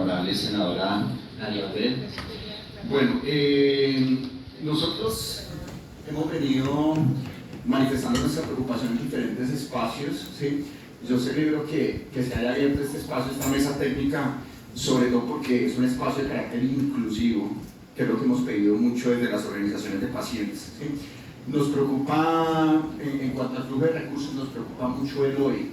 honorable senadora Nadia Pérez. Bueno, nosotros hemos venido manifestando nuestra preocupación en diferentes espacios, ¿sí? Yo celebro que se haya abierto este espacio, esta mesa técnica, sobre todo porque es un espacio de carácter inclusivo, que es lo que hemos pedido mucho desde las organizaciones de pacientes, ¿sí? Nos preocupa, en cuanto al flujo de recursos, nos preocupa mucho el hoy.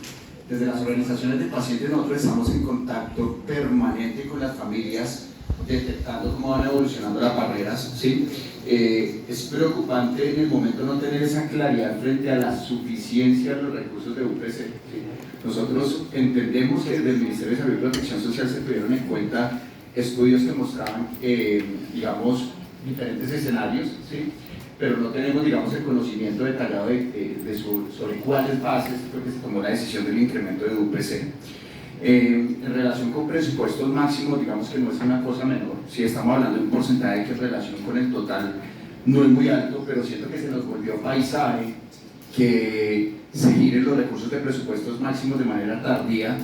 Desde las organizaciones de pacientes nosotros estamos en contacto permanente con las familias, detectando cómo van evolucionando las barreras, ¿sí? Es preocupante en el momento no tener esa claridad frente a la suficiencia de los recursos de UPC, ¿sí? Nosotros entendemos que desde el Ministerio de Salud y Protección Social se tuvieron en cuenta estudios que mostraban, digamos, diferentes escenarios, ¿sí? Pero no tenemos, digamos, el conocimiento detallado sobre cuáles bases fue que se tomó la decisión del incremento de UPC. En relación con presupuestos máximos, digamos que no es una cosa menor. Si estamos hablando de un porcentaje que en relación con el total no es muy alto, pero siento que se nos volvió paisaje que seguir en los recursos de presupuestos máximos de manera tardía.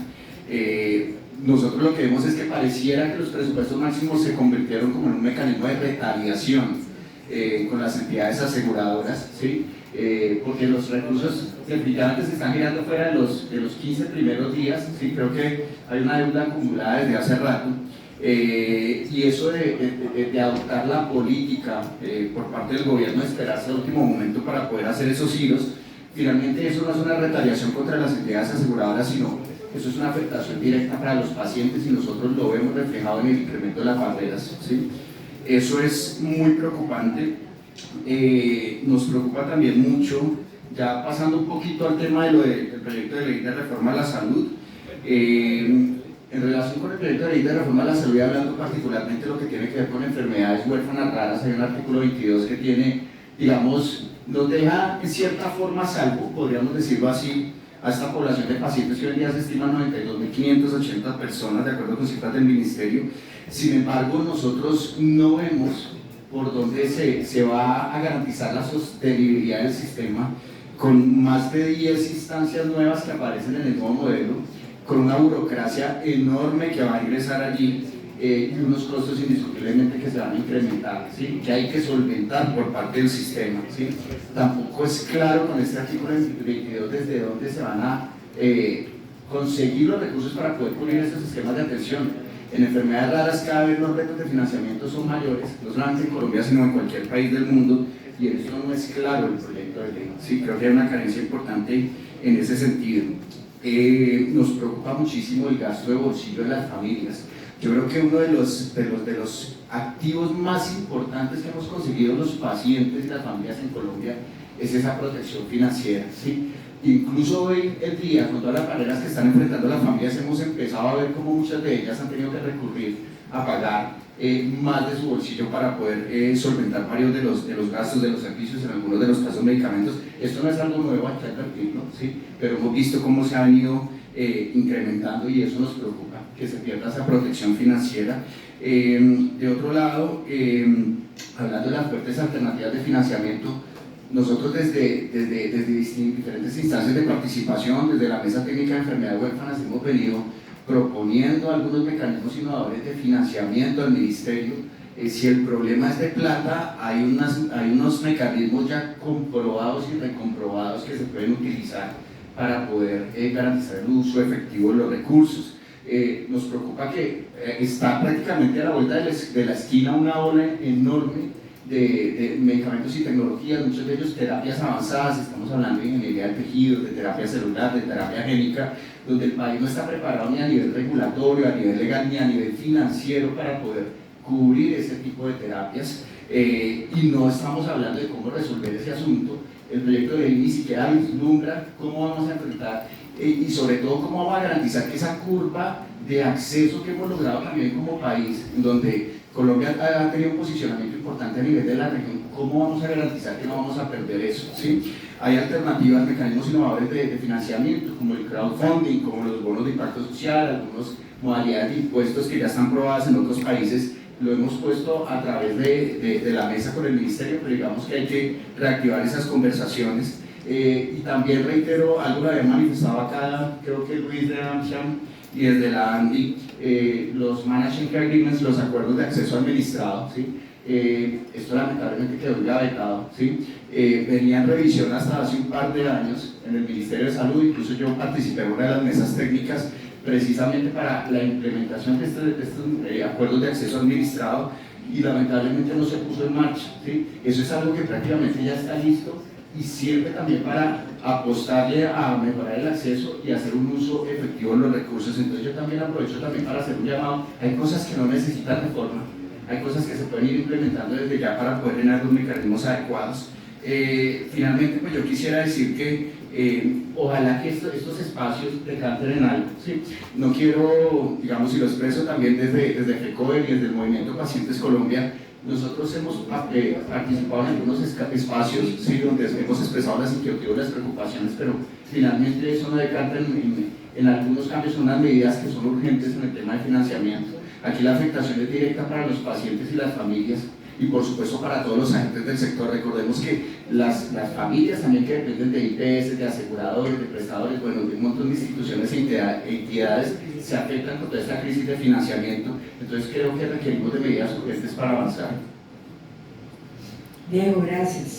Nosotros lo que vemos es que pareciera que los presupuestos máximos se convirtieron como en un mecanismo de retaliación con las entidades aseguradoras, ¿sí? Porque los recursos definitivamente se están girando fuera de los 15 primeros días, ¿sí? Creo que hay una deuda acumulada desde hace rato, y eso de adoptar la política por parte del gobierno, de esperarse al último momento para poder hacer esos giros, finalmente eso no es una retaliación contra las entidades aseguradoras, sino eso es una afectación directa para los pacientes y nosotros lo vemos reflejado en el incremento de las barreras, ¿sí? Eso es muy preocupante. Nos preocupa también mucho, ya pasando un poquito al tema de lo del proyecto de ley de reforma a la salud. En relación con el proyecto de ley de reforma a la salud, hablando particularmente de lo que tiene que ver con enfermedades huérfanas raras, hay un artículo 22 que tiene, digamos, nos deja en cierta forma salvo, podríamos decirlo así, a esta población de pacientes que hoy en día se estiman 92.580 personas, de acuerdo con cifras del Ministerio. Sin embargo, nosotros no vemos por dónde se va a garantizar la sostenibilidad del sistema con más de 10 instancias nuevas que aparecen en el nuevo modelo, con una burocracia enorme que va a ingresar allí y unos costos indiscutiblemente que se van a incrementar, ¿sí? Que hay que solventar por parte del sistema, ¿sí? Tampoco es claro con este artículo 22 desde dónde se van a conseguir los recursos para poder cubrir estos esquemas de atención. En enfermedades raras cada vez los retos de financiamiento son mayores, no solamente en Colombia sino en cualquier país del mundo, y en eso no es claro el proyecto de ley, ¿sí? Creo que hay una carencia importante en ese sentido. Nos preocupa muchísimo el gasto de bolsillo de las familias. Yo creo que uno de los activos más importantes que hemos conseguido los pacientes y las familias en Colombia es esa protección financiera, ¿sí? Incluso hoy en día, con todas las barreras que están enfrentando las familias, hemos empezado a ver cómo muchas de ellas han tenido que recurrir a pagar más de su bolsillo para poder solventar varios de los gastos de los servicios, en algunos de los casos medicamentos. Esto no es algo nuevo, hay que advertirlo, ¿sí? Pero hemos visto cómo se ha venido incrementando y eso nos preocupa, que se pierda esa protección financiera. De otro lado, hablando de las fuertes alternativas de financiamiento, nosotros desde diferentes instancias de participación, desde la Mesa Técnica de Enfermedades Huérfanas, hemos venido proponiendo algunos mecanismos innovadores de financiamiento al Ministerio. Si el problema es de plata, hay unos mecanismos ya comprobados y recomprobados que se pueden utilizar para poder garantizar el uso efectivo de los recursos. Nos preocupa que está prácticamente a la vuelta de la esquina una ola enorme de medicamentos y tecnologías, muchos de ellos terapias avanzadas, estamos hablando de ingeniería de tejidos, de terapia celular, de terapia génica, donde el país no está preparado ni a nivel regulatorio, a nivel legal, ni a nivel financiero para poder cubrir ese tipo de terapias, y no estamos hablando de cómo resolver ese asunto. El proyecto de ley ni siquiera vislumbra cómo vamos a enfrentar y sobre todo cómo vamos a garantizar que esa curva de acceso que hemos logrado también como país, en donde Colombia ha tenido un posicionamiento importante a nivel de la región, ¿cómo vamos a garantizar que no vamos a perder eso? ¿Sí? Hay alternativas, mecanismos innovadores de financiamiento, como el crowdfunding, como los bonos de impacto social, algunas modalidades de impuestos que ya están probadas en otros países. Lo hemos puesto a través de la mesa con el Ministerio, pero digamos que hay que reactivar esas conversaciones. Y también reitero algo que había manifestado acá, creo que Luis de Amcham y desde la ANDI, los Management Agreements, los acuerdos de acceso administrado, ¿sí? Esto lamentablemente quedó gavetado, ¿sí? Venía en revisión hasta hace un par de años en el Ministerio de Salud, incluso yo participé en una de las mesas técnicas precisamente para la implementación de estos acuerdos de acceso administrado, y lamentablemente no se puso en marcha, ¿sí? Eso es algo que prácticamente ya está listo y sirve también para apostarle a mejorar el acceso y hacer un uso efectivo de los recursos. Entonces yo también aprovecho también para hacer un llamado. Hay cosas que no necesitan reforma, hay cosas que se pueden ir implementando desde ya para poder generar los mecanismos adecuados. Finalmente, pues yo quisiera decir que ojalá que estos espacios decanten en algo, ¿sí? No quiero, digamos, y lo expreso también desde FECODE y desde el Movimiento Pacientes Colombia, nosotros hemos participado en algunos espacios, ¿sí?, donde hemos expresado las inquietudes, las preocupaciones, pero finalmente eso no decanta en algunos cambios, en unas medidas que son urgentes en el tema de financiamiento. Aquí la afectación es directa para los pacientes y las familias, y por supuesto para todos los agentes del sector. Recordemos que las familias también que dependen de IPS, de aseguradores, de prestadores, bueno, de un montón de instituciones e entidades se afectan con toda esta crisis de financiamiento. Entonces creo que requerimos de medidas urgentes para avanzar. Diego, gracias.